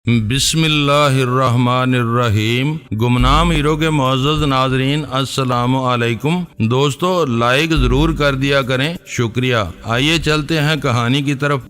بسم اللہ الرحمن الرحیم۔ گمنام ہیرو کے معزز ناظرین السلام علیکم۔ دوستو لائک ضرور کر دیا کریں، شکریہ۔ آئیے چلتے ہیں کہانی کی طرف۔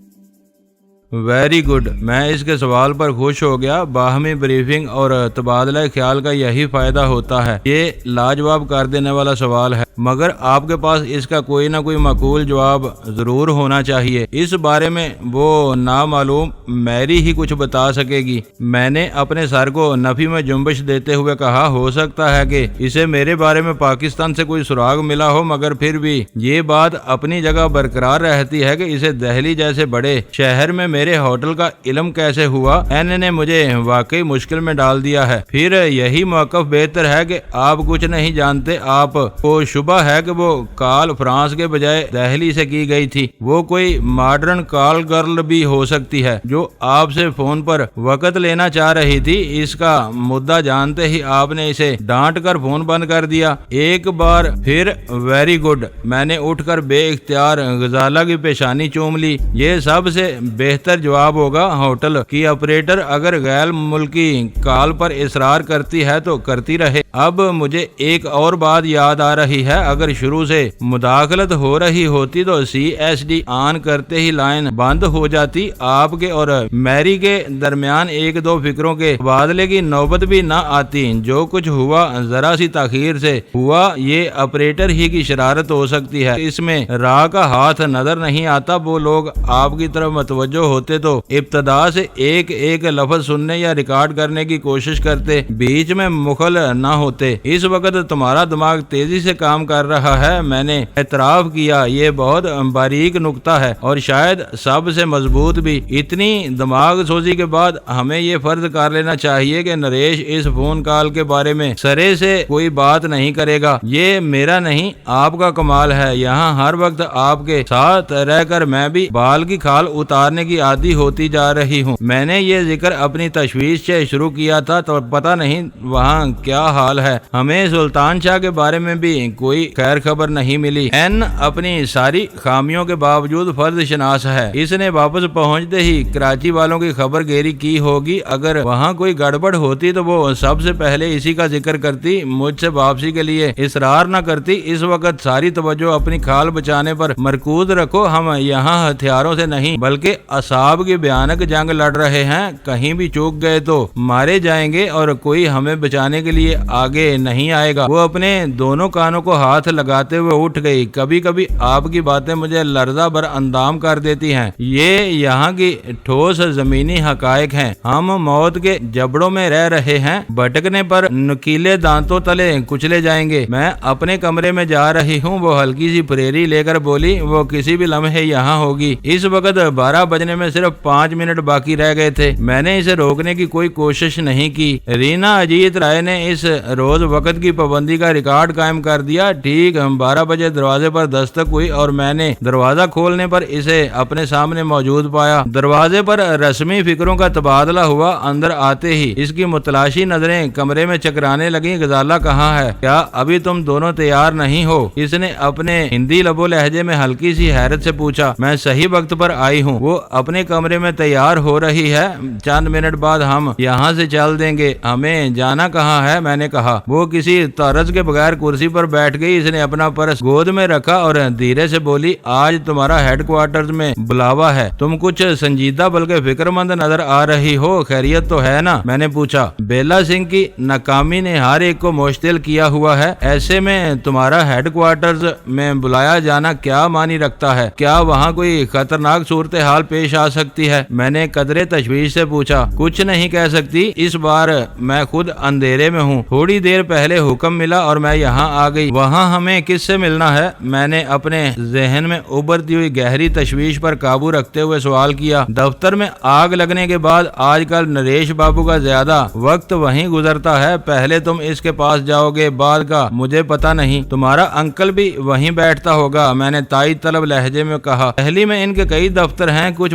ویری گڈ، میں اس کے سوال پر خوش ہو گیا۔ باہمی بریفنگ اور تبادلہ خیال کا یہی فائدہ ہوتا ہے۔ یہ لاجواب کر دینے والا سوال ہے، مگر آپ کے پاس اس کا کوئی نہ کوئی معقول جواب ضرور ہونا چاہیے۔ اس بارے میں وہ نامعلوم میری ہی کچھ بتا سکے گی۔ میں نے اپنے سر کو نفی میں جنبش دیتے ہوئے کہا، ہو سکتا ہے کہ اسے میرے بارے میں پاکستان سے کوئی سراغ ملا ہو، مگر پھر بھی یہ بات اپنی جگہ برقرار رہتی ہے کہ اسے دہلی جیسے بڑے شہر میں میرے ہوٹل کا علم کیسے ہوا۔ این نے مجھے واقعی مشکل میں ڈال دیا ہے۔ پھر یہی موقف بہتر ہے کہ آپ کچھ نہیں جانتے۔ آپ کو شبہ ہے کہ وہ کال فرانس کے بجائے دہلی سے کی گئی تھی۔ وہ کوئی ماڈرن کال گرل بھی ہو سکتی ہے جو آپ سے فون پر وقت لینا چاہ رہی تھی۔ اس کا مدعا جانتے ہی آپ نے اسے ڈانٹ کر فون بند کر دیا۔ ایک بار پھر ویری گڈ، میں نے اٹھ کر بے اختیار غزالہ کی پیشانی چوم لی۔ یہ سب سے بہتر جواب ہوگا۔ ہوٹل کی آپریٹر اگر غیر ملکی کال پر اصرار کرتی ہے تو کرتی رہے۔ اب مجھے ایک اور بات یاد آ رہی ہے، اگر شروع سے مداخلت ہو رہی ہوتی تو CSD آن کرتے ہی لائن بند ہو جاتی۔ آپ کے اور میری کے درمیان ایک دو فکروں کے تبادلے کی نوبت بھی نہ آتی۔ جو کچھ ہوا ذرا سی تاخیر سے ہوا۔ یہ آپریٹر ہی کی شرارت ہو سکتی ہے، اس میں راہ کا ہاتھ نظر نہیں آتا۔ وہ لوگ آپ کی طرف متوجہ ہوتے تو ابتدا سے ایک ایک لفظ سننے یا ریکارڈ کرنے کی کوشش کرتے، بیچ میں مخل نہ ہوتے۔ اس وقت تمہارا دماغ تیزی سے کام کر رہا ہے، میں نے اعتراف کیا۔ یہ بہت باریک نکتہ ہے اور شاید سب سے مضبوط بھی۔ اتنی دماغ سوزی کے بعد ہمیں یہ فرض کر لینا چاہیے کہ نریش اس فون کال کے بارے میں سرے سے کوئی بات نہیں کرے گا۔ یہ میرا نہیں، آپ کا کمال ہے۔ یہاں ہر وقت آپ کے ساتھ رہ کر میں بھی بال کی کھال اتارنے کی عادی ہوتی جا رہی ہوں۔ میں نے یہ ذکر اپنی تشویش سے شروع کیا تھا تو پتہ نہیں وہاں کیا حال ہے۔ ہمیں سلطان شاہ کے بارے میں بھی کوئی خیر خبر نہیں ملی۔ این اپنی ساری خامیوں کے باوجود فرد شناس ہے۔ اس نے واپس پہنچتے ہی کراچی والوں کی خبر گیری کی ہوگی۔ اگر وہاں کوئی گڑبڑ ہوتی تو وہ سب سے پہلے اسی کا ذکر کرتی، مجھ سے واپسی کے لیے اصرار نہ کرتی۔ اس وقت ساری توجہ اپنی کھال بچانے پر مرکوز رکھو۔ ہم یہاں ہتھیاروں سے نہیں بلکہ اعصاب کی بھیانک جنگ لڑ رہے ہیں۔ کہیں بھی چوک گئے تو مارے جائیں گے اور کوئی ہمیں بچانے کے لیے آگے نہیں آئے گا۔ وہ اپنے دونوں کانوں کو ہاتھ لگاتے ہوئے اٹھ گئی۔ کبھی کبھی آپ کی باتیں مجھے لرزہ بر اندام کر دیتی ہیں۔ یہ یہاں کی ٹھوس زمینی حقائق ہیں۔ ہم موت کے جبڑوں میں رہ رہے ہیں، بھٹکنے پر نکیلے دانتوں تلے کچلے جائیں گے۔ میں اپنے کمرے میں جا رہی ہوں، وہ ہلکی سی پھریری لے کر بولی، وہ کسی بھی لمحے یہاں ہوگی۔ اس وقت 12 بجنے میں صرف 5 منٹ باقی رہ گئے تھے۔ میں نے اسے روکنے کی کوئی کوشش نہیں کی۔ رینا اجیت رائے نے اس روز وقت کی پابندی کا ریکارڈ قائم کر دیا۔ ٹھیک 12 بجے دروازے پر دستک ہوئی اور میں نے دروازہ کھولنے پر اسے اپنے سامنے موجود پایا۔ دروازے پر رسمی فکروں کا تبادلہ ہوا۔ اندر آتے ہی اس کی متلاشی نظریں کمرے میں چکرانے لگیں۔ غزالہ کہاں ہے؟ کیا ابھی تم دونوں تیار نہیں ہو؟ اس نے اپنے ہندی لب و لہجے میں ہلکی سی حیرت سے پوچھا۔ میں صحیح وقت پر آئی ہوں۔ وہ اپنے کمرے میں تیار ہو رہی ہے، چند منٹ بعد ہم یہاں سے چل دیں گے۔ ہمیں جانا کہاں ہے؟ میں نے کہا۔ وہ کسی طرز کے بغیر کرسی پر بیٹھ گئی۔ اس نے اپنا پرس گود میں رکھا اور دھیرے سے بولی، آج تمہارا ہیڈ کوارٹرز میں بلاوا ہے۔ تم کچھ سنجیدہ بلکہ فکر مند نظر آ رہی ہو، خیریت تو ہے نا؟ میں نے پوچھا۔ بیلا سنگھ کی ناکامی نے ہر ایک کو مشتعل کیا ہوا ہے، ایسے میں تمہارا ہیڈ کوارٹرز میں بلایا جانا کیا معنی رکھتا ہے؟ کیا وہاں کوئی خطرناک صورتحال پیش آ سکتی ہے؟ میں نے قدرے تشویش سے پوچھا۔ کچھ نہیں کہہ سکتی، اس بار میں خود اندھیرے میں ہوں۔ تھوڑی دیر پہلے حکم ملا اور میں یہاں آ گئی۔ وہاں ہمیں کس سے ملنا ہے؟ میں نے اپنے ذہن میں ابھرتی ہوئی گہری تشویش پر قابو رکھتے ہوئے سوال کیا۔ دفتر میں آگ لگنے کے بعد آج کل نریش بابو کا زیادہ وقت وہیں گزرتا ہے۔ پہلے تم اس کے پاس جاؤ گے، بعد کا مجھے پتا نہیں۔ تمہارا انکل بھی وہیں بیٹھتا ہوگا، میں نے تائید طلب لہجے میں کہا۔ دہلی میں ان کے کئی دفتر ہیں، کچھ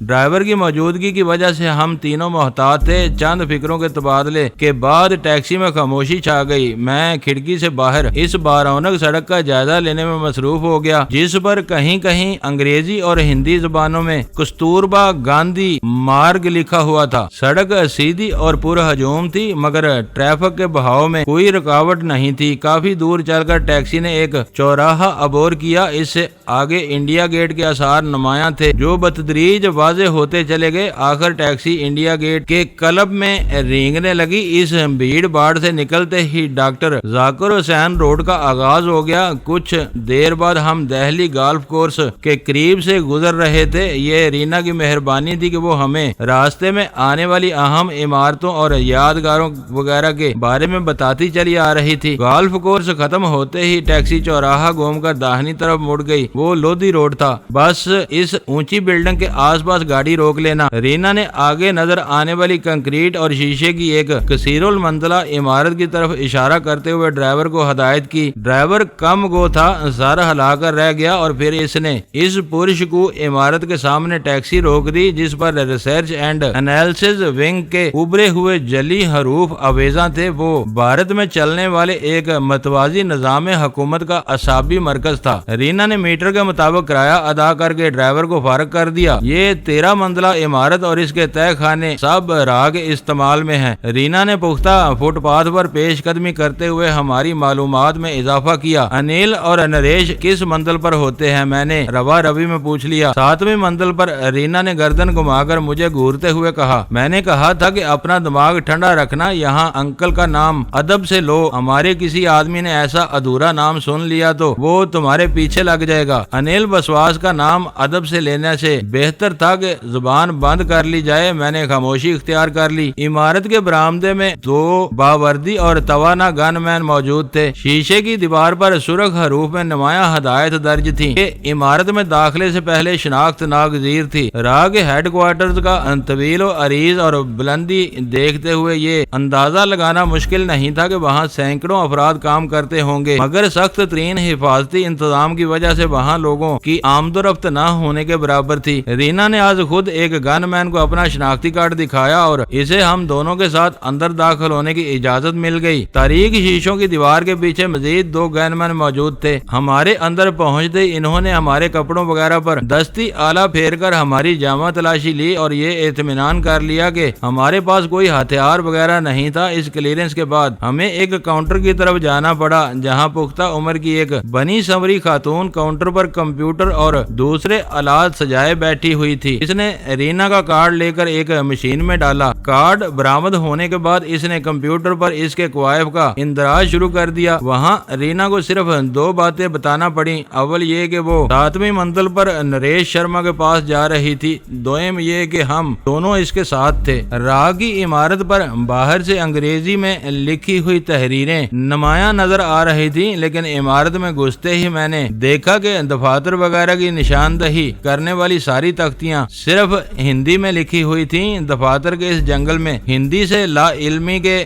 ڈرائیور کی موجودگی کی وجہ سے ہم تینوں محتاط تھے۔ چند فکروں کے تبادلے کے بعد ٹیکسی میں خاموشی چھا گئی۔ میں کھڑکی سے باہر اس بارونق سڑک کا جائزہ لینے میں مصروف ہو گیا، جس پر کہیں کہیں انگریزی اور ہندی زبانوں میں کستوربا گاندھی مارگ لکھا ہوا تھا۔ سڑک سیدھی اور پر ہجوم تھی، مگر ٹریفک کے بہاؤ میں کوئی رکاوٹ نہیں تھی۔ کافی دور چل کر ٹیکسی نے ایک چوراہا عبور کیا۔ اس سے آگے انڈیا گیٹ کے آثار نمایاں تھے، جو بتدریج واضح ہوتے چلے گئے۔ آخر ٹیکسی انڈیا گیٹ کے کلب میں رینگنے لگی۔ اس بھیڑ باڑ سے نکلتے ہی ڈاکٹر ذاکر حسین روڈ کا آغاز ہو گیا۔ کچھ دیر بعد ہم دہلی گالف کورس کے قریب سے گزر رہے تھے۔ یہ رینا کی مہربانی تھی کہ وہ ہمیں راستے میں آنے والی اہم عمارتوں اور یادگاروں وغیرہ کے بارے میں بتاتی چلی آ رہی تھی۔ گالف کورس ختم ہوتے ہی ٹیکسی چوراہا گھوم کر داہنی طرف مڑ گئی۔ وہ لودھی روڈ تھا۔ بس اس اونچی بلڈنگ کے آس پاس گاڑی روک لینا۔ رینا نے آگے نظر آنے والی کنکریٹ اور شیشے کی ایک کثیر المنزلہ عمارت کی طرف اشارہ کرتے ہوئے ڈرائیور کو ہدایت کی۔ ڈرائیور کم گو تھا، سر ہلا کر رہ گیا اور پھر اس نے اس پرشکوہ عمارت کے سامنے ٹیکسی روک دی، جس پر ریسرچ اینڈ انالیسز ونگ کے ابھرے ہوئے جعلی حروف آویزاں تھے۔ وہ بھارت میں چلنے والے ایک متوازی نظام حکومت کا اعصابی مرکز تھا۔ رینا نے میٹر کے مطابق کرایہ ادا کر کے ڈرائیور کو فارغ کر دیا۔ یہ 13 منزلہ عمارت اور اس کے تہہ خانے سب راگ استعمال میں ہیں۔ رینا نے پختہ فٹ پاتھ پر پیش قدمی کرتے ہوئے ہماری معلومات میں اضافہ کیا۔ انیل اور نریش کس منزل پر ہوتے ہیں؟ میں نے روا روی میں پوچھ لیا۔ 7ویں منزل پر، رینا نے گردن گھما کر مجھے گھورتے ہوئے کہا۔ میں نے کہا تھا کہ اپنا دماغ ٹھنڈا رکھنا، یہاں انکل کا نام ادب سے لو۔ ہمارے کسی آدمی نے ایسا ادھورا نام سن لیا تو وہ تمہارے پیچھے لگ جائے گا۔ انیل بسواس کا نام ادب سے لینے سے بہتر تھا کہ زبان بند کر لی جائے۔ میں نے خاموشی اختیار کر لی۔ عمارت کے برآمدے میں 2 باوردی اور توانا گن مین موجود تھے۔ شیشے کی دیوار پر سرخ حروف میں نمایاں ہدایت درج تھی۔ یہ عمارت میں داخلے سے پہلے شناخت ناگزیر تھی۔ راہ کے ہیڈ کوارٹرز کا طویل و عریض اور بلندی دیکھتے ہوئے یہ اندازہ لگانا مشکل نہیں تھا کہ وہاں سینکڑوں افراد کام کرتے ہوں گے، مگر سخت ترین حفاظتی انتظام کی وجہ سے وہاں لوگوں کی آمد و رفت نہ ہونے کے برابر تھی۔ رینا نے آج خود ایک گن مین کو اپنا شناختی کارڈ دکھایا اور اسے ہم دونوں کے ساتھ اندر داخل ہونے کی اجازت مل گئی۔ تاریک شیشوں کی دیوار کے پیچھے مزید 2 گن مین موجود تھے۔ ہمارے اندر پہنچتے ہی انہوں نے ہمارے کپڑوں وغیرہ پر دستی آلہ پھیر کر ہماری جامہ تلاشی لی اور یہ اطمینان کر لیا کہ ہمارے پاس کوئی ہتھیار وغیرہ نہیں تھا۔ اس کلیئرنس کے بعد ہمیں ایک کاؤنٹر کی طرف جانا پڑا، جہاں پختہ عمر کی ایک بنی سنوری خاتون کاؤنٹر پر کمپیوٹر اور دوسرے آلات سجائے بیٹھی ہوئی تھی۔ اس نے رینا کا کارڈ لے کر ایک مشین میں ڈالا۔ کارڈ برآمد ہونے کے بعد اس نے کمپیوٹر پر اس کے کوائف کا اندراج شروع کر دیا۔ وہاں رینا کو صرف 2 باتیں بتانا پڑی۔ اول یہ کہ وہ 7ویں منزل پر نریش شرما کے پاس جا رہی تھی، دوم یہ کہ ہم دونوں اس کے ساتھ تھے۔ راہ کی عمارت پر باہر سے انگریزی میں لکھی ہوئی تحریریں نمایاں نظر آ رہی تھی، لیکن عمارت میں گھستے ہی میں نے دیکھا کہ دفاتر وغیرہ کی نشاندہی کرنے والی ساری تختیاں صرف ہندی میں لکھی ہوئی تھیں۔ دفاتر کے اس جنگل میں ہندی سے لا علمی کے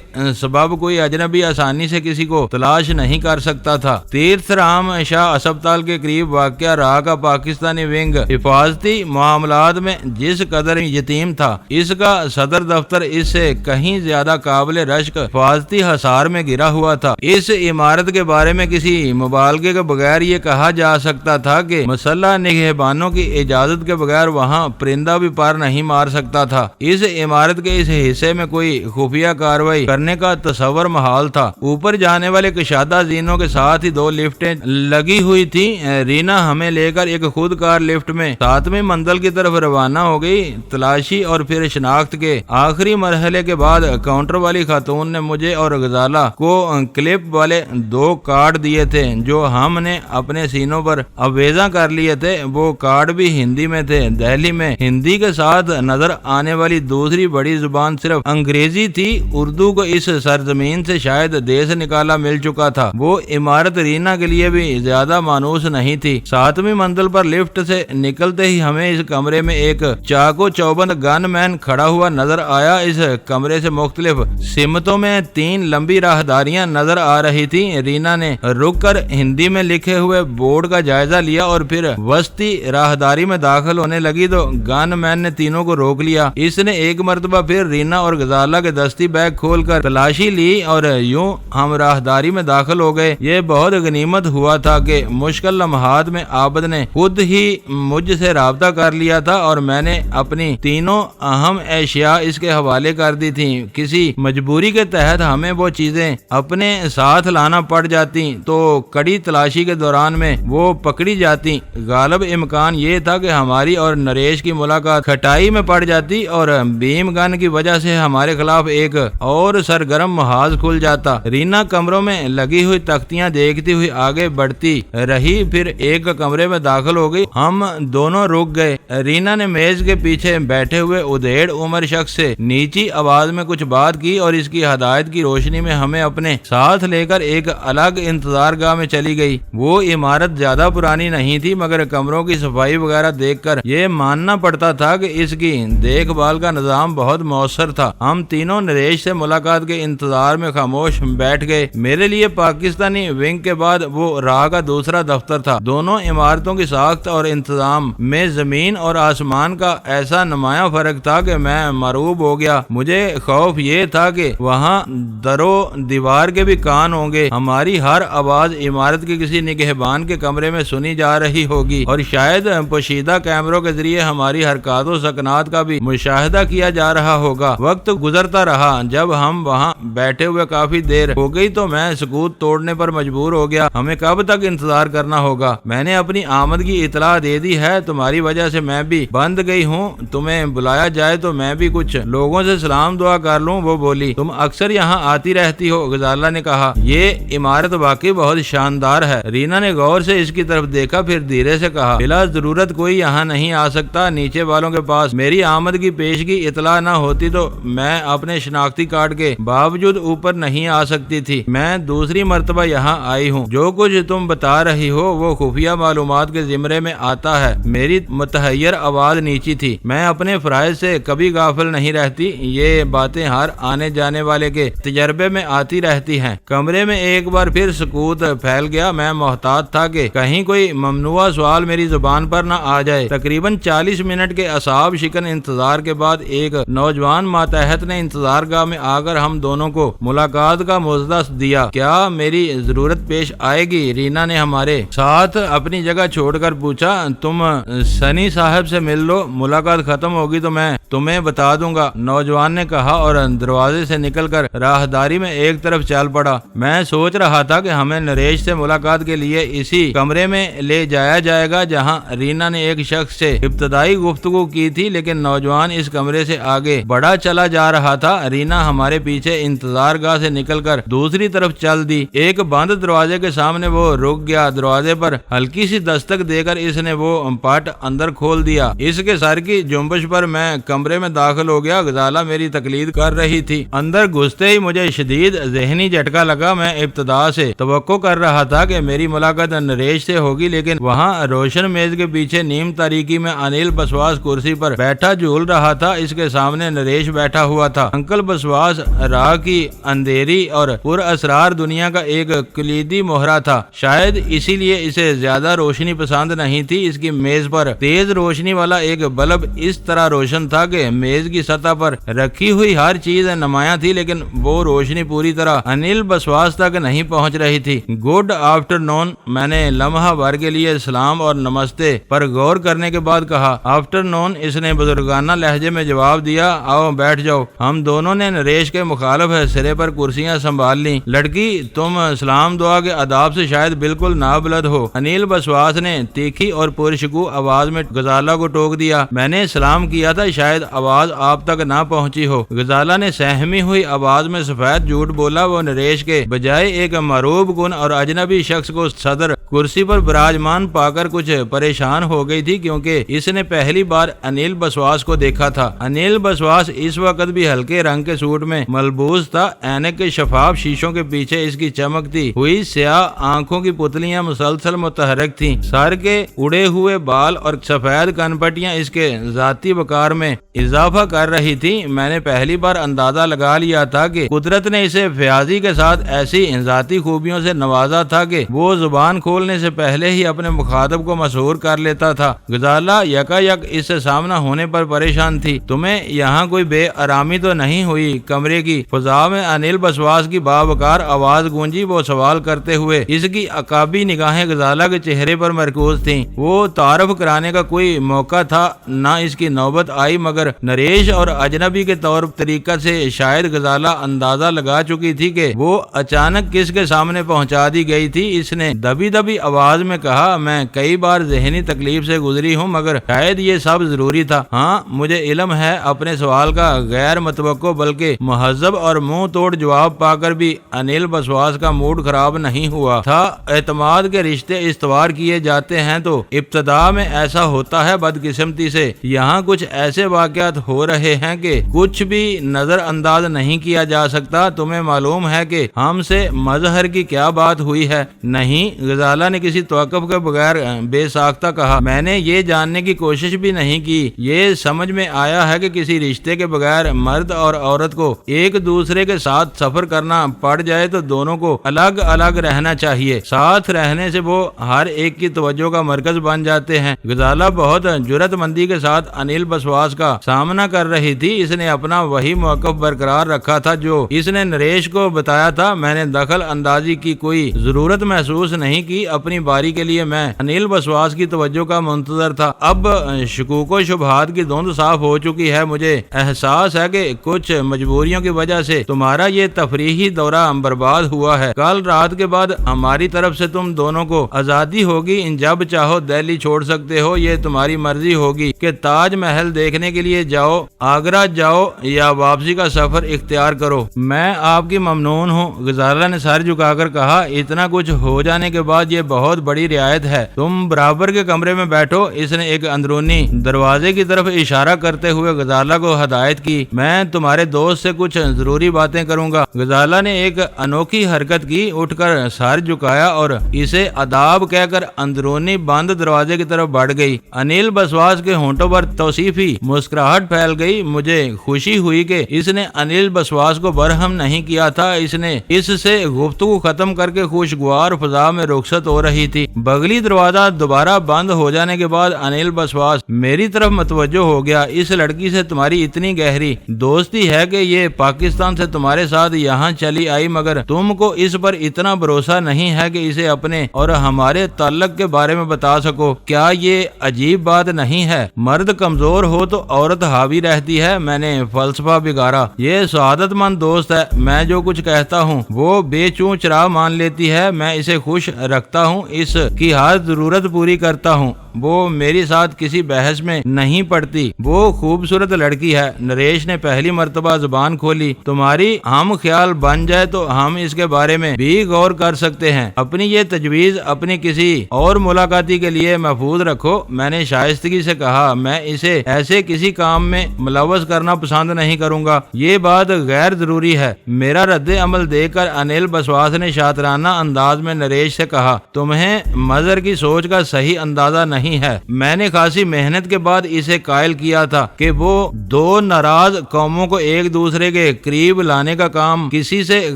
سبب کوئی اجنبی آسانی سے کسی کو تلاش نہیں کر سکتا تھا۔ تیرتھ رام شاہ اسپتال کے قریب واقع راہ کا پاکستانی ونگ حفاظتی معاملات میں جس قدر یتیم تھا، اس کا صدر دفتر اس سے کہیں زیادہ قابل رشک حفاظتی حصار میں گرا ہوا تھا۔ اس عمارت کے بارے میں کسی مبالغے کے بغیر یہ کہا جا سکتا تھا کہ مسلح نگہبانوں کی اجازت کے بغیر وہاں پرندہ بھی پر نہیں مار سکتا تھا۔ اس عمارت کے اس حصے میں کوئی خفیہ کارروائی کرنے کا تصور محال تھا۔ اوپر جانے والے کشادہ زینوں کے ساتھ ہی 2 لفٹیں لگی ہوئی تھی۔ رینا ہمیں لے کر ایک خود کار لفٹ میں 7ویں منزل کی طرف روانہ ہو گئی۔ تلاشی اور پھر شناخت کے آخری مرحلے کے بعد کاؤنٹر والی خاتون نے مجھے اور غزالہ کو کلپ والے 2 کارڈ دیے تھے جو ہم نے اپنے سینوں پر آویزاں کر لیے تھے۔ وہ کارڈ بھی ہندی میں تھے۔ دہلی میں ہندی کے ساتھ نظر آنے والی دوسری بڑی زبان صرف انگریزی تھی۔ اردو کو اس سرزمین سے شاید دیس نکالا مل چکا تھا۔ وہ عمارت رینا کے لیے بھی زیادہ مانوس نہیں تھی۔ 7ویں منزل پر لفٹ سے نکلتے ہی ہمیں اس کمرے میں ایک چاقو چوبند گن مین کھڑا ہوا نظر آیا۔ اس کمرے سے مختلف سمتوں میں 3 لمبی راہداریاں نظر آ رہی تھی۔ رینا نے رک کر ہندی میں لکھے ہوئے بورڈ کا جائزہ لیا اور پھر بستی راہداری میں داخل ہونے لگی تو گن مین نے تینوں کو روک لیا۔ اس نے ایک مرتبہ پھر رینا اور غزالہ کے دستی بیگ کھول کر تلاشی لی اور یوں ہم راہداری میں داخل ہو گئے۔ یہ بہت غنیمت ہوا تھا کہ مشکل لمحات میں عابد نے خود ہی مجھ سے رابطہ کر لیا تھا اور میں نے اپنی تینوں اہم اشیاء اس کے حوالے کر دی تھیں۔ کسی مجبوری کے تحت ہمیں وہ چیزیں اپنے ساتھ لانا پڑ جاتی تو کڑی تلاشی کے دوران میں وہ پکڑی جاتی۔ غالب امکان یہ تھا کہ ہماری اور نریش کی ملاقات کھٹائی میں پڑ جاتی اور بھیم گن کی وجہ سے ہمارے خلاف ایک اور سرگرم محاذ کھل جاتا۔ رینا کمروں میں لگی ہوئی تختیاں دیکھتی ہوئی آگے بڑھتی رہی، پھر ایک کمرے میں داخل ہو گئی۔ ہم دونوں رک گئے۔ رینا نے میز کے پیچھے بیٹھے ہوئے ادھیڑ عمر شخص سے نیچی آواز میں کچھ بات کی اور اس کی ہدایت کی روشنی میں ہمیں اپنے ساتھ لے کر ایک الگ انتظار گاہ میں چلی گئی۔ وہ عمارت زیادہ پرانی نہیں تھی مگر کمروں کی صفائی وغیرہ دیکھ کر یہ ماننا پڑتا تھا کہ اس کی دیکھ بھال کا نظام بہت مؤثر تھا۔ ہم تینوں نریش سے ملاقات کے انتظار میں خاموش بیٹھ گئے۔ میرے لیے پاکستانی ونگ کے بعد وہ راہ کا دوسرا دفتر تھا۔ دونوں عمارتوں کی ساخت اور انتظام میں زمین اور آسمان کا ایسا نمایاں فرق تھا کہ میں مرعوب ہو گیا۔ مجھے خوف یہ تھا کہ وہاں در و دیوار کے بھی کان ہوں گے، ہماری ہر آواز عمارت کے کسی نگہبان کے کمرے میں سنی جا رہی ہوگی اور شاید پوشیدہ کیمروں کے ذریعے ہماری حرکات و سکنات کا بھی مشاہدہ کیا جا رہا ہوگا۔ وقت گزرتا رہا۔ جب ہم وہاں بیٹھے ہوئے کافی دیر ہو گئی تو میں سکوت توڑنے پر مجبور ہو گیا۔ ہمیں کب تک انتظار کرنا ہوگا؟ میں نے اپنی آمد کی اطلاع دے دی ہے، تمہاری وجہ سے میں بھی بند گئی ہوں۔ تمہیں بلایا جائے تو میں بھی کچھ لوگوں سے سلام دعا کر لوں۔ وہ بولی، تم اکثر یہاں آتی رہتی ہو؟ غزالہ نے کہا، یہ عمارت واقعی بہت شاندار ہے۔ رینا نے غور سے اس کی طرف دیکھا، پھر دھیرے سے کہا، بلا ضرورت کوئی یہاں نہیں آ سکتا۔ نیچے والوں کے پاس میری آمد کی پیشگی اطلاع نہ ہوتی تو میں اپنے شناختی کارڈ کے باوجود اوپر نہیں آ سکتی تھی۔ میں دوسری مرتبہ یہاں آئی ہوں۔ جو کچھ تم بتا رہی ہو وہ خفیہ معلومات کے زمرے میں آتا ہے۔ میری متحیر آواز نیچی تھی۔ میں اپنے فرائض سے کبھی غافل نہیں رہتی۔ یہ باتیں ہر آنے جانے والے کے تجربے میں آتی رہتی ہیں۔ کمرے میں ایک بار پھر سکوت پھیل گیا۔ میں محتاط تھا کہ کہیں کوئی ممنوعہ سوال میری زبان پر نہ آ جائے۔ تقریباً 40 منٹ کے اعصاب شکن انتظار کے بعد ایک نوجوان ماتحت نے انتظار گاہ میں آ کر ہم دونوں کو ملاقات کا موضوع دیا۔ کیا میری ضرورت پیش آئے گی؟ رینا نے ہمارے ساتھ اپنی جگہ چھوڑ کر پوچھا۔ تم سنی صاحب سے مل لو، ملاقات ختم ہوگی تو میں تمہیں بتا دوں گا، نوجوان نے کہا اور دروازے سے نکل کر راہداری میں ایک طرف چل پڑا۔ میں سوچ رہا تھا کہ ہمیں نریش سے ملاقات کے لیے اسی کمرے میں لے جایا جائے گا جہاں رینا نے ایک شخص سے ابتدائی گفتگو کی تھی، لیکن نوجوان اس کمرے سے آگے بڑھا چلا جا رہا تھا۔ رینا ہمارے پیچھے انتظار گاہ سے نکل کر دوسری طرف چل دی۔ ایک بند دروازے کے سامنے وہ رک گیا۔ دروازے پر ہلکی سی دستک دے کر اس نے وہ پٹ اندر کھول دیا۔ اس کے سر کی جنبش پر میں کمرے میں داخل ہو گیا۔ غزالہ میری تقلید کر رہی تھی۔ اندر گھستے ہی مجھے شدید ذہنی جھٹکا لگا۔ میں ابتدا سے توقع کر رہا تھا کہ میری ملاقات نریش سے ہوگی، لیکن وہاں روشن میز کے پیچھے نیم تاریکی میں انل بسواس کرسی پر بیٹھا جھول رہا تھا۔ اس کے سامنے نریش بیٹھا ہوا تھا۔ انکل بسواس راہ کی اندھیری اور پر اسرار دنیا کا ایک کلیدی مہرہ تھا۔ شاید اسی لیے اسے زیادہ روشنی پسند نہیں تھی۔ اس کی میز پر تیز روشنی والا ایک بلب اس طرح روشن تھا کہ میز کی سطح پر رکھی ہوئی ہر چیز نمایاں تھی، لیکن وہ روشنی پوری طرح انل بسواس تک نہیں پہنچ رہی تھی۔ گڈ آفٹر نون، میں نے لمحہ بھر کے لیے سلام اور نمستے پر غور کرنے کے بعد کہا۔ آفٹر نون، اس نے بزرگانہ لہجے میں جواب دیا۔ آؤ بیٹھ جاؤ۔ ہم دونوں نے نریش کے مخالف سرے پر کرسیاں سنبھال لیں۔ لڑکی، تم سلام دعا کے آداب سے شاید بالکل نابلد ہو، انل بسواس نے تیکھی اور پرشکو آواز میں غزالہ کو ٹوک دیا۔ میں نے سلام کیا تھا، شاید آواز آپ تک نہ پہنچی ہو۔ غزالہ نے سہمی ہوئی آواز میں سفید جھوٹ بولا۔ وہ نریش کے بجائے ایک معروف کن اور اجنبی شخص کو صدر کرسی پر براجمان پا کر کچھ پریشان ہو گئی تھی، کیونکہ اس نے پہلی بار انل بسواس کو دیکھا تھا۔ انل بسواس اس وقت بھی ہلکے رنگ کے سوٹ میں ملبوس تھا۔ اینک کے شفاف شیشوں کے پیچھے اس کی چمکتی ہوئی سیاہ آنکھوں کی پتلیاں مسلسل متحرک تھیں۔ سر کے اڑے ہوئے بال اور سفید کنپٹیاں اس کے ذاتی وقار میں اضافہ کر رہی تھی۔ میں نے پہلی بار اندازہ لگا لیا تھا کہ قدرت نے اسے فیاضی کے ساتھ ایسی ذاتی خوبیوں سے نوازا تھا کہ وہ زبان کھول بولنے سے پہلے ہی اپنے مخاطب کو مسحور کر لیتا تھا۔ غزالہ یکایک اس سے سامنا ہونے پر پریشان تھی۔ تمہیں یہاں کوئی بے آرامی تو نہیں ہوئی؟ کمرے کی فضا میں انیل بسواس کی باوقار آواز گونجی۔ وہ سوال کرتے ہوئے اس کی عقابی نگاہیں غزالہ کے چہرے پر مرکوز تھیں۔ وہ تعارف کرانے کا کوئی موقع تھا نہ اس کی نوبت آئی، مگر نریش اور اجنبی کے طور طریقہ سے شاید غزالہ اندازہ لگا چکی تھی کہ وہ اچانک کس کے سامنے پہنچا دی گئی تھی۔ اس نے دبی دبی آواز میں کہا، میں کئی بار ذہنی تکلیف سے گزری ہوں، مگر شاید یہ سب ضروری تھا۔ ہاں مجھے علم ہے۔ اپنے سوال کا غیر متوقع بلکہ مہذب اور منہ توڑ جواب پا کر بھی انیل بسواس کا موڈ خراب نہیں ہوا تھا۔ اعتماد کے رشتے استوار کیے جاتے ہیں تو ابتدا میں ایسا ہوتا ہے۔ بدقسمتی سے یہاں کچھ ایسے واقعات ہو رہے ہیں کہ کچھ بھی نظر انداز نہیں کیا جا سکتا۔ تمہیں معلوم ہے کہ ہم سے مظہر کی کیا بات ہوئی ہے؟ نہیں، غزالہ نے کسی توقف کے بغیر بے ساختہ کہا۔ میں نے یہ جاننے کی کوشش بھی نہیں کی۔ یہ سمجھ میں آیا ہے کہ کسی رشتے کے بغیر مرد اور عورت کو ایک دوسرے کے ساتھ سفر کرنا پڑ جائے تو دونوں کو الگ الگ رہنا چاہیے۔ ساتھ رہنے سے وہ ہر ایک کی توجہ کا مرکز بن جاتے ہیں۔ غزالہ بہت جرأت مندی کے ساتھ انیل بسواس کا سامنا کر رہی تھی۔ اس نے اپنا وہی موقف برقرار رکھا تھا جو اس نے نریش کو بتایا تھا۔ میں نے دخل اندازی کی کوئی ضرورت محسوس نہیں کی۔ اپنی باری کے لیے میں انیل بسواس کی توجہ کا منتظر تھا۔ اب شکوک و شبہات کی دھند صاف ہو چکی ہے۔ مجھے احساس ہے کہ کچھ مجبوریوں کی وجہ سے تمہارا یہ تفریحی دورہ برباد ہوا ہے۔ کل رات کے بعد ہماری طرف سے تم دونوں کو آزادی ہوگی۔ جب چاہو دہلی چھوڑ سکتے ہو۔ یہ تمہاری مرضی ہوگی کہ تاج محل دیکھنے کے لیے جاؤ، آگرہ جاؤ یا واپسی کا سفر اختیار کرو۔ میں آپ کی ممنون ہوں، غزالہ نے سر جھکا کر کہا۔ اتنا کچھ ہو جانے کے بعد یہ بہت بڑی رعایت ہے۔ تم برابر کے کمرے میں بیٹھو۔ اس نے ایک اندرونی دروازے کی طرف اشارہ کرتے ہوئے غزالہ کو ہدایت کی۔ میں تمہارے دوست سے کچھ ضروری باتیں کروں گا۔ غزالہ نے ایک انوکھی حرکت کی، اٹھ کر سر جھکایا اور اسے آداب کہہ کر اندرونی بند دروازے کی طرف بڑھ گئی۔ انیل بسواس کے ہونٹوں پر توصیفی مسکراہٹ پھیل گئی۔ مجھے خوشی ہوئی کہ اس نے انیل بسواس کو برہم نہیں کیا تھا۔ اس نے اس سے گفتگو ختم کر کے خوشگوار فضا میں رخصت ہو رہی تھی۔ بغلی دروازہ دوبارہ بند ہو جانے کے بعد انیل بسواس میری طرف متوجہ ہو گیا۔ اس لڑکی سے تمہاری اتنی گہری دوستی ہے کہ یہ پاکستان سے تمہارے ساتھ یہاں چلی آئی، مگر تم کو اس پر اتنا بھروسہ نہیں ہے کہ اسے اپنے اور ہمارے تعلق کے بارے میں بتا سکو۔ کیا یہ عجیب بات نہیں ہے؟ مرد کمزور ہو تو عورت حاوی رہتی ہے۔ میں نے فلسفہ بگاڑا۔ یہ سعادت مند دوست ہے۔ میں جو کچھ کہتا ہوں وہ بے چوں چرا مان لیتی ہے۔ میں اسے خوش رکھتا ہوں، اس کی ہر ضرورت پوری کرتا ہوں۔ وہ میری ساتھ کسی بحث میں نہیں پڑتی۔ وہ خوبصورت لڑکی ہے۔ نریش نے پہلی مرتبہ زبان کھولی۔ تمہاری ہم خیال بن جائے تو ہم اس کے بارے میں بھی غور کر سکتے ہیں۔ اپنی یہ تجویز اپنی کسی اور ملاقاتی کے لیے محفوظ رکھو۔ میں نے شائستگی سے کہا، میں اسے ایسے کسی کام میں ملوث کرنا پسند نہیں کروں گا۔ یہ بات غیر ضروری ہے۔ میرا رد عمل دیکھ کر انیل بسواس نے شاطرانہ انداز میں نریش سے کہا، تمہیں مظہر کی سوچ کا صحیح اندازہ نہیں ہے۔ میں نے خاصی محنت کے بعد اسے قائل کیا تھا کہ وہ دو ناراض قوموں کو ایک دوسرے کے قریب لانے کا کام کسی سے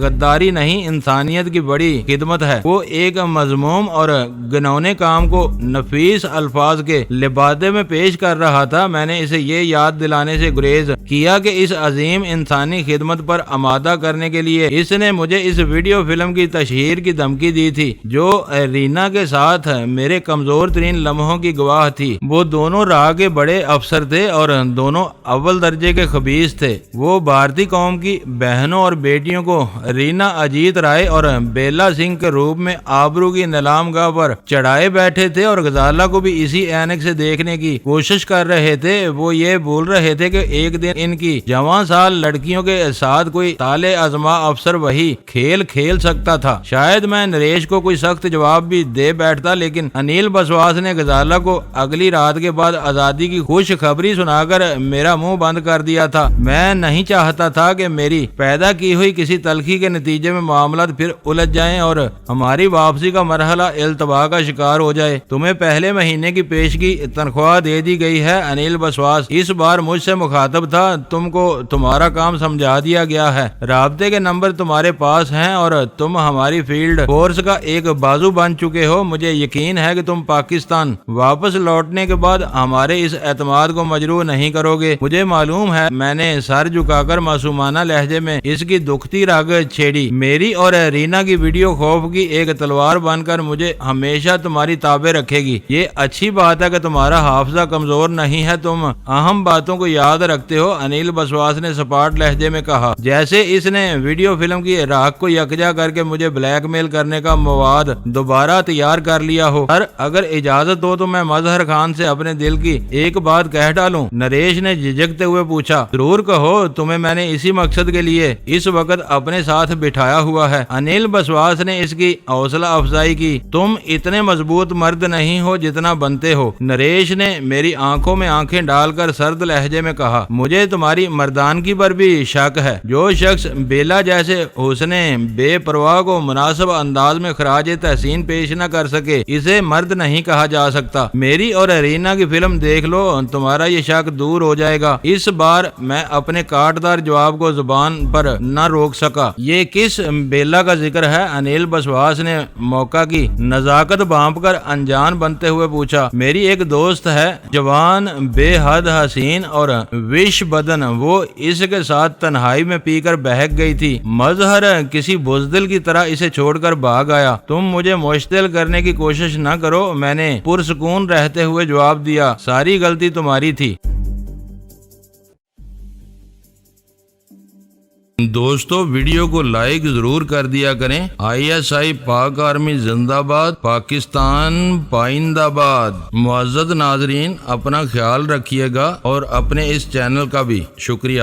غداری نہیں، انسانیت کی بڑی خدمت ہے۔ وہ ایک مذموم اور گنونے کام کو نفیس الفاظ کے لبادے میں پیش کر رہا تھا۔ میں نے اسے یہ یاد دلانے سے گریز کیا کہ اس عظیم انسانی خدمت پر آمادہ کرنے کے لیے اس نے مجھے اس ویڈیو فلم کی تشہیر کی دھمکی دی تھی جو رینا کے ساتھ میرے کمزور ترین لمحوں کی گواہ تھی۔ وہ دونوں راہ کے بڑے افسر تھے اور دونوں اول درجے کے خبیث تھے۔ وہ بھارتی قوم کی بہنوں اور بیٹیوں کو رینا اجیت رائے اور بیلا سنگھ کے روپ میں آبرو کی نیلام گاہ پر چڑھائے بیٹھے تھے اور غزالہ کو بھی اسی اینک سے دیکھنے کی کوشش کر رہے تھے۔ وہ یہ بول رہے تھے کہ ایک دن ان کی جوان سال لڑکیوں کے ساتھ کوئی طالع ازما افسر وہی کھیل کھیل سکتا تھا۔ شاید میں نریش کو کوئی سخت جواب بھی دے بیٹھتا، لیکن انیل بسواس نے غزالہ خالہ کو اگلی رات کے بعد آزادی کی خوشخبری سنا کر میرا منہ بند کر دیا تھا۔ میں نہیں چاہتا تھا کہ میری پیدا کی ہوئی کسی تلخی کے نتیجے میں معاملات پھر الجھ جائیں اور ہماری واپسی کا مرحلہ التباہ کا شکار ہو جائے۔ تمہیں پہلے مہینے کی پیشگی تنخواہ دے دی گئی ہے انیل بسواس۔ اس بار مجھ سے مخاطب تھا، تم کو تمہارا کام سمجھا دیا گیا ہے، رابطے کے نمبر تمہارے پاس ہیں اور تم ہماری فیلڈ فورس کا ایک بازو بن چکے ہو۔ مجھے یقین ہے کہ تم پاکستان واپس لوٹنے کے بعد ہمارے اس اعتماد کو مجروح نہیں کرو گے۔ مجھے معلوم ہے، میں نے سر جھکا کر معصومانہ لہجے میں اس کی دکھتی رگ چھیڑی۔ میری اور رینا کی ویڈیو خوف کی ایک تلوار بن کر مجھے ہمیشہ تمہاری تابع رکھے گی۔ یہ اچھی بات ہے کہ تمہارا حافظہ کمزور نہیں ہے، تم اہم باتوں کو یاد رکھتے ہو، انیل بسواس نے سپاٹ لہجے میں کہا، جیسے اس نے ویڈیو فلم کی راک کو یکجا کر کے مجھے بلیک میل کرنے کا مواد دوبارہ تیار کر لیا ہو۔ اگر اجازت ہو تو میں مظہر خان سے اپنے دل کی ایک بات کہہ ڈالوں؟ نریش نے جھجکتے ہوئے پوچھا۔ ضرور کہو، تمہیں میں نے اسی مقصد کے لیے اس وقت اپنے ساتھ بٹھایا ہوا ہے۔ انیل بسواس نے اس کی حوصلہ افزائی کی۔ تم اتنے مضبوط مرد نہیں ہو جتنا بنتے ہو، نریش نے میری آنکھوں میں آنکھیں ڈال کر سرد لہجے میں کہا۔ مجھے تمہاری مردانگی پر بھی شک ہے۔ جو شخص بیلا جیسے حسن بے پرواہ کو مناسب انداز میں خراج تحسین پیش نہ کر سکے، اسے مرد نہیں کہا جا سکتا۔ میری اور رینا کی فلم دیکھ لو، تمہارا یہ شک دور ہو جائے گا۔ اس بار میں اپنے کاٹدار جواب کو زبان پر نہ روک سکا۔ یہ کس بیلا کا ذکر ہے؟ انیل بسواس نے موقع کی نزاکت بھانپ کر انجان بنتے ہوئے پوچھا۔ میری ایک دوست ہے، جوان، بے حد حسین اور وش بدن، وہ اس کے ساتھ تنہائی میں پی کر بہک گئی تھی۔ مظہر کسی بزدل کی طرح اسے چھوڑ کر بھاگ آیا۔ تم مجھے مشتعل کرنے کی کوشش نہ کرو، میں نے پرسکون رہتے ہوئے جواب دیا۔ ساری غلطی تمہاری تھی۔ دوستو ویڈیو کو لائک ضرور کر دیا کریں۔ ISI پاک آرمی زندہ باد، پاکستان پائندہ باد۔ معزز ناظرین، اپنا خیال رکھیے گا اور اپنے اس چینل کا بھی شکریہ۔